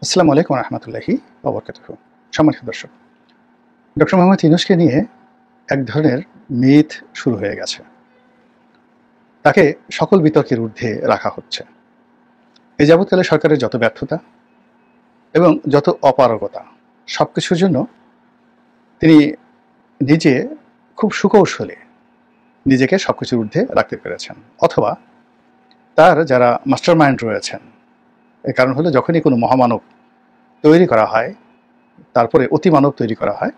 আসসালামু আলাইকুম রহমতুল্লাহি ওয়া বারাকাতুহু। সম্মানিত দর্শক, ডক্টর মোহাম্মদ ইউনূসকে নিয়ে এক ধরনের মিথ শুরু হয়ে গেছে। তাকে সকল বিতর্কের ঊর্ধ্বে রাখা হচ্ছে। এ যাবৎকালে সরকারের যত ব্যর্থতা এবং যত অপারগতা, সবকিছুর জন্য তিনি নিজে খুব সুকৌশলে নিজেকে সবকিছুর ঊর্ধ্বে রাখতে পেরেছেন, অথবা তার যারা মাস্টার মাইন্ড রয়েছেন। এর কারণ হলো, যখনই কোনো মহামানব তৈরি করা হয়, তারপরে অতিমানব তৈরি করা হয়,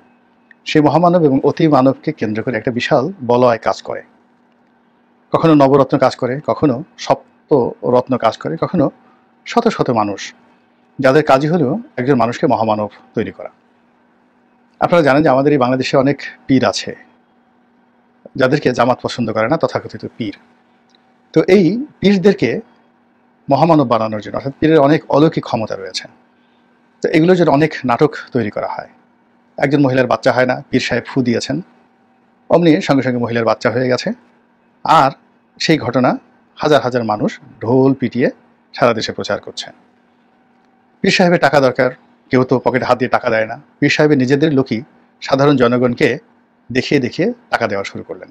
সেই মহামানব এবং অতি মানবকে কেন্দ্র করে একটা বিশাল বলয় কাজ করে। কখনো নবরত্ন কাজ করে, কখনো সপ্ত রত্ন কাজ করে, কখনো শত শত মানুষ, যাদের কাজই হলো একজন মানুষকে মহামানব তৈরি করা। আপনারা জানেন যে আমাদের এই বাংলাদেশে অনেক পীর আছে, যাদেরকে জামাত পছন্দ করে না, তথাকথিত পীর। তো এই পীরদেরকে মহামানব বানানোর জন্য, অর্থাৎ পীরের অনেক অলৌকিক ক্ষমতা রয়েছে, তো এগুলোর জন্য অনেক নাটক তৈরি করা হয়। একজন মহিলার বাচ্চা হয় না, পীর সাহেব ফু দিয়েছেন, অমনি সঙ্গে সঙ্গে মহিলার বাচ্চা হয়ে গেছে। আর সেই ঘটনা হাজার হাজার মানুষ ঢোল পিটিয়ে সারা দেশে প্রচার করছে। পীর সাহেবের টাকা দরকার, কেউ তো পকেটে হাত দিয়ে টাকা দেয় না। পীর সাহেবের নিজেদের লোকই সাধারণ জনগণকে দেখিয়ে দেখিয়ে টাকা দেওয়া শুরু করলেন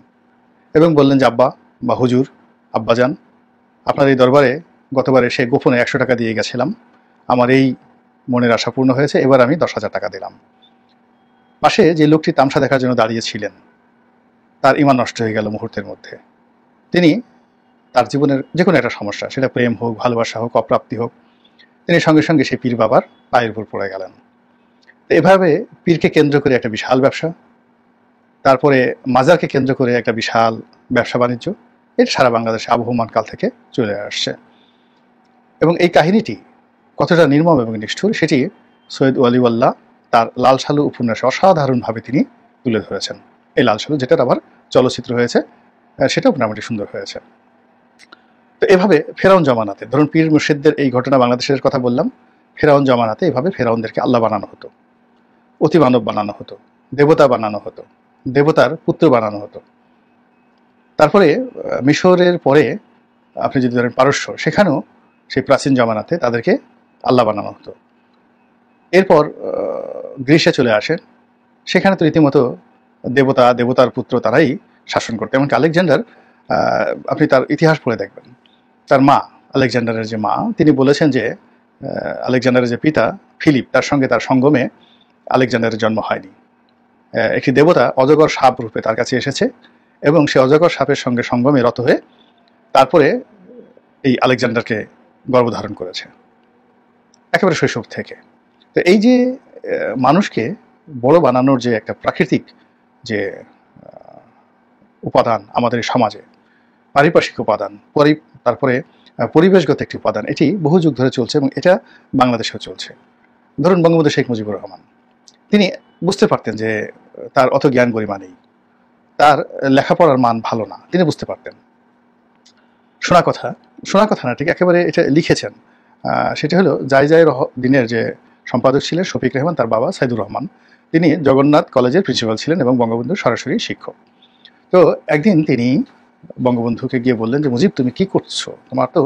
এবং বললেন যে, আব্বা বা হুজুর, আব্বাজান, আপনার এই দরবারে গতবারে সে গোপনে 100 টাকা দিয়ে গেছিলাম, আমার এই মনের আশা পূর্ণ হয়েছে, এবার আমি 10,000 টাকা দিলাম। পাশে যে লোকটি তামসা দেখার জন্য দাঁড়িয়েছিলেন, তার ঈমান নষ্ট হয়ে গেল মুহূর্তের মধ্যে। তিনি তার জীবনের যে কোনো একটা সমস্যা, সেটা প্রেম হোক, ভালোবাসা হোক, অপ্রাপ্তি হোক, তিনি সঙ্গে সঙ্গে সেই পীর বাবার পায়ের উপর পড়ে গেলেন। তো এভাবে পীরকে কেন্দ্র করে একটা বিশাল ব্যবসা, তারপরে মাজারকে কেন্দ্র করে একটা বিশাল ব্যবসা বাণিজ্য, এটা সারা বাংলাদেশে আবহমান কাল থেকে চলে আসছে। এবং এই কাহিনীটি কতটা নির্মম এবং নিষ্ঠুর, সেটি সৈয়দ ওয়ালিউল্লাহ তার লাল সালু উপন্যাসে অসাধারণভাবে তিনি তুলে ধরেছেন। এই লাল সালু, যেটার আবার চলচ্চিত্র হয়েছে, সেটাও মোটামুটি সুন্দর হয়েছে। তো এভাবে ফেরাউন জমানাতে, ধরুন পীর মুর্শিদদের এই ঘটনা বাংলাদেশের কথা বললাম, ফেরাউন জমানাতে এভাবে ফেরাউনদেরকে আল্লাহ বানানো হতো, অতিমানব বানানো হতো, দেবতা বানানো হতো, দেবতার পুত্র বানানো হতো। তারপরে মিশরের পরে আপনি যদি ধরেন পারস্য, সেখানেও সেই প্রাচীন জমানাতে তাদেরকে আল্লাহ বানানো হতো। এরপর গ্রীসে চলে আসেন, সেখানে তো রীতিমতো দেবতা, দেবতার পুত্র তারাই শাসন করতো। এমনকি আলেকজান্ডার, আপনি তার ইতিহাস পড়ে দেখবেন, তার মা, আলেকজান্ডারের যে মা, তিনি বলেছেন যে আলেকজান্ডারের যে পিতা ফিলিপ, তার সঙ্গে তার সঙ্গমে আলেকজান্ডারের জন্ম হয়নি। একটি দেবতা অজগর সাপ রূপে তার কাছে এসেছে এবং সে অজগর সাপের সঙ্গে সঙ্গমে রত হয়ে তারপরে এই আলেকজান্ডারকে গর্ভধারণ করেছে, একেবারে শৈশব থেকে। তো এই যে মানুষকে বড় বানানোর যে একটা প্রাকৃতিক যে উপাদান আমাদের সমাজে, পারিপার্শ্বিক উপাদান, তারপরে পরিবেশগত একটি উপাদান, এটি বহু যুগ ধরে চলছে এবং এটা বাংলাদেশেও চলছে। ধরুন বঙ্গবন্ধু শেখ মুজিবুর রহমান, তিনি বুঝতে পারতেন যে তার অত জ্ঞান গরিমা নেই, তার লেখাপড়ার মান ভালো না, তিনি বুঝতে পারতেন। শোনা কথা না, ঠিক একেবারে এটা লিখেছেন। সেটা হলো জায় দিনের যে সম্পাদক ছিলেন শফিক রেহমান, তার বাবা সাইদুর রহমান, তিনি জগন্নাথ কলেজের প্রিন্সিপাল ছিলেন এবং বঙ্গবন্ধুর সরাসরি শিক্ষক। তো একদিন তিনি বঙ্গবন্ধুকে গিয়ে বললেন যে, মুজিব, তুমি কি করছো? তোমার তো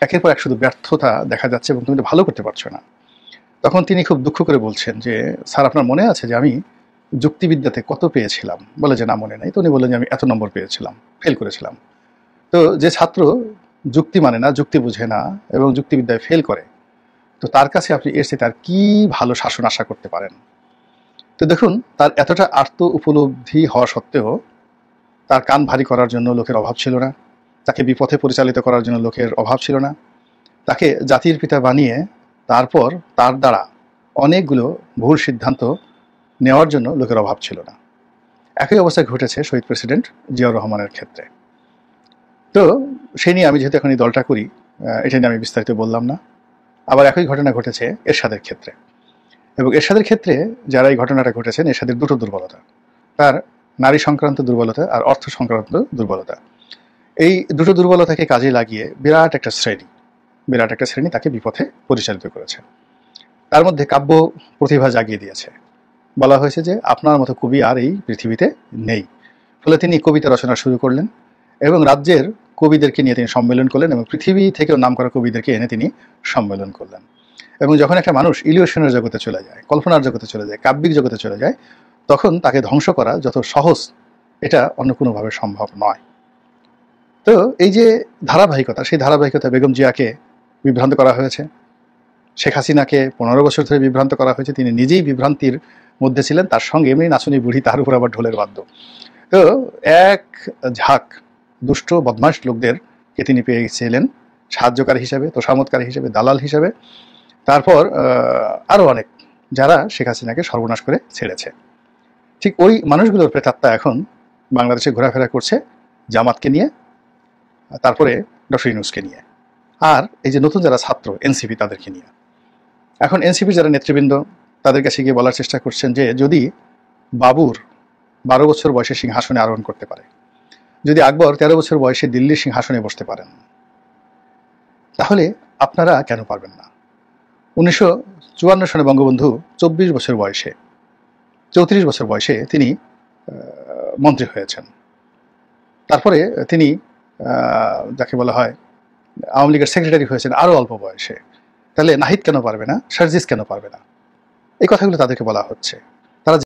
একের পর এক শুধু ব্যর্থতা দেখা যাচ্ছে এবং তুমি তো ভালো করতে পারছো না। তখন তিনি খুব দুঃখ করে বলছেন যে, স্যার, আপনার মনে আছে যে আমি যুক্তিবিদ্যাতে কত পেয়েছিলাম? বলে যে, না, মনে নাই। তো উনি বললেন যে, আমি এত নম্বর পেয়েছিলাম, ফেল করেছিলাম। তো যে ছাত্র যুক্তি মানে না, যুক্তি বুঝে না এবং যুক্তিবিদ্যায় ফেল করে, তো তার কাছে আপনি এসে তার কি ভালো শাসন আশা করতে পারেন? তো দেখুন, তার এতটা আত্ম উপলব্ধি হওয়া সত্ত্বেও তার কান ভারী করার জন্য লোকের অভাব ছিল না, তাকে বিপথে পরিচালিত করার জন্য লোকের অভাব ছিল না, তাকে জাতির পিতা বানিয়ে তারপর তার দ্বারা অনেকগুলো ভুল সিদ্ধান্ত নেওয়ার জন্য লোকের অভাব ছিল না। একই অবস্থা ঘটেছে শহীদ প্রেসিডেন্ট জিয়াউর রহমানের ক্ষেত্রে। তো সেই নিয়ে আমি যেহেতু এখন এই দলটা করি, এটা নিয়ে আমি বিস্তারিত বললাম না। আবার একই ঘটনা ঘটেছে এরশাদের ক্ষেত্রে, এবং এরশাদের ক্ষেত্রে যারা এই ঘটনাটা ঘটেছেন, এরশাদের দুটো দুর্বলতা, তার নারী সংক্রান্ত দুর্বলতা আর অর্থ সংক্রান্ত দুর্বলতা। এই দুটো দুর্বলতাকে কাজে লাগিয়ে বিরাট একটা শ্রেণী তাকে বিপথে পরিচালিত করেছে। তার মধ্যে কাব্য প্রতিভা জাগিয়ে দিয়েছে। বলা হয়েছে যে আপনার মতো কবি আর এই পৃথিবীতে নেই। ফলে তিনি কবিতা রচনা শুরু করলেন এবং রাজ্যের কবিদেরকে নিয়ে তিনি সম্মেলন করলেন এবং পৃথিবী থেকেও নামকরা কবিদেরকে এনে তিনি সম্মেলন করলেন এবং যখন একটা মানুষ ইলিউশনের জগতে চলে যায়, কল্পনার জগতে চলে যায়, কাব্যিক জগতে চলে যায়, তখন তাকে ধ্বংস করা যত সহজ এটা অন্য কোনোভাবে সম্ভব নয়। তো এই যে ধারাবাহিকতা, সেই ধারাবাহিকতা বেগম জিয়াকে বিভ্রান্ত করা হয়েছে, শেখ হাসিনাকে 15 বছর ধরে বিভ্রান্ত করা হয়েছে, তিনি নিজেই বিভ্রান্তির মধ্যে ছিলেন, তার সঙ্গে এমনি নাচুনি বুড়ি, তার উপর আবার ঢোলের বাদ্য। তো এক ঝাঁক দুষ্ট বদমাশ লোকদেরকে তিনি পেয়ে গেছিলেন সাহায্যকারী হিসেবে, তোষামতকারী হিসেবে, দালাল হিসেবে। তারপর আরও অনেক যারা শেখ হাসিনাকে সর্বনাশ করে ছেড়েছে। ঠিক ওই মানুষগুলোর প্রেতাত্মা এখন বাংলাদেশে ঘোরাফেরা করছে জামাতকে নিয়ে, তারপরে ডক্টর ইউনূসকে নিয়ে, আর এই যে নতুন যারা ছাত্র এনসিপি তাদেরকে নিয়ে। এখন এনসিপির যারা নেতৃবৃন্দ তাদের কাছে গিয়ে বলার চেষ্টা করছেন যে যদি বাবুর 12 বছর বয়সে সিংহাসনে আরোহণ করতে পারে, যদি আকবর 13 বছর বয়সে দিল্লির সিংহাসনে বসতে পারেন, তাহলে আপনারা কেন পারবেন না? 1954 সনে বঙ্গবন্ধু 24 বছর বয়সে, 34 বছর বয়সে তিনি মন্ত্রী হয়েছেন। তারপরে তিনি যাকে বলা হয় আওয়ামী লীগের সেক্রেটারি হয়েছেন আরও অল্প বয়সে। তাহলে নাহিদ কেন পারবে না, শারজিস কেন পারবে না? এই কথাগুলো তাদেরকে বলা হচ্ছে।